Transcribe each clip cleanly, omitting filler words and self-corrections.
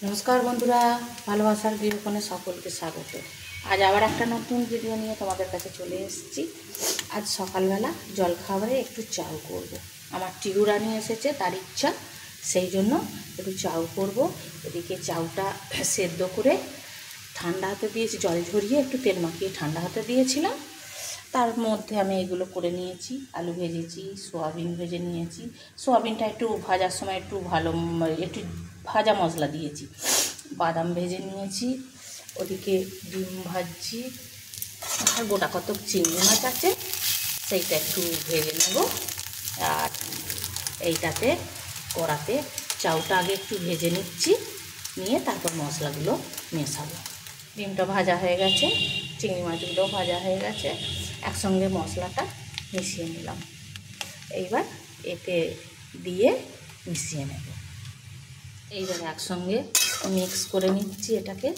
নমস্কার বন্ধুরা, ভালোবাসার গৃহকোণে সকলকে স্বাগত। আজ আবার একটা নতুন ভিডিও নিয়ে তোমাদের কাছে চলে এসেছি। আজ সকালবেলা জলখাবারে একটু চাউ করব। আমার টিগুরা নিয়ে এসেছে, তার ইচ্ছা, সেই জন্য একটু চাউ করব। এদিকে চাউটা সেদ্ধ করে ঠান্ডা হতে দিয়েছি, জল ঝরিয়ে একটু তেল মাখিয়ে ঠান্ডা হতে দিয়েছিলাম। তার মধ্যে আমি এগুলো করে নিয়েছি, আলু ভেজেছি, সোয়াবিন ভেজে নিয়েছি। সোয়াবিনটা একটু ভাজার সময় একটু ভাজা মশলা দিয়েছি। বাদাম ভেজে নিয়েছি, ওদিকে ডিম ভাজছি, আর গোটা কতক চিংড়ি মাছ আছে, সেইটা একটু ভেজে নেব। আর এইটাতে কড়াতে চাউটা আগে একটু ভেজে নিচ্ছি, নিয়ে তারপর মশলাগুলো মেশাবো। ডিমটা ভাজা হয়ে গেছে, চিংড়ি মাছগুলোও ভাজা হয়ে গেছে, একসঙ্গে মশলাটা মিশিয়ে নিলাম। এইবার এতে দিয়ে মিশিয়ে নেব। এইবার একসঙ্গে মিক্স করে নিচ্ছি এটাকে।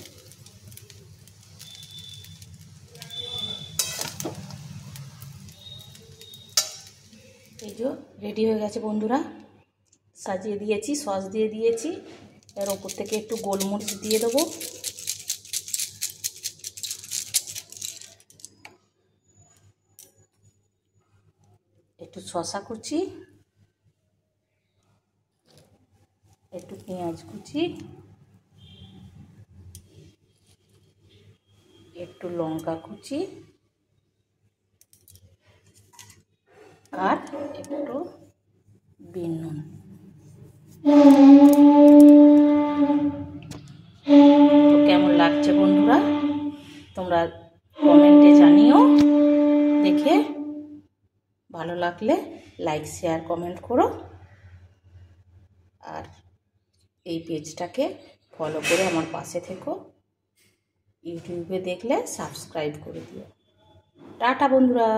এই যে রেডি হয়ে গেছে বন্ধুরা, সাজিয়ে দিয়েছি, সস দিয়ে দিয়েছি। এর ওপর থেকে একটু গোলমরিচ দিয়ে দেবো, একটু শসা কুচি, একটু পেঁয়াজ কুচি, একটু লঙ্কা কুচি, আর একটু বিন নুন। তো কেমন লাগছে বন্ধুরা, তোমরা কমেন্টে জানিও। দেখে ভালো লাগলে লাইক, শেয়ার, কমেন্ট করো। আর এই পেজটাকে ফলো করে আমার পাশে থেকো। ইউটিউবে দেখলে সাবস্ক্রাইব করে দিও। টাটা বন্ধুরা।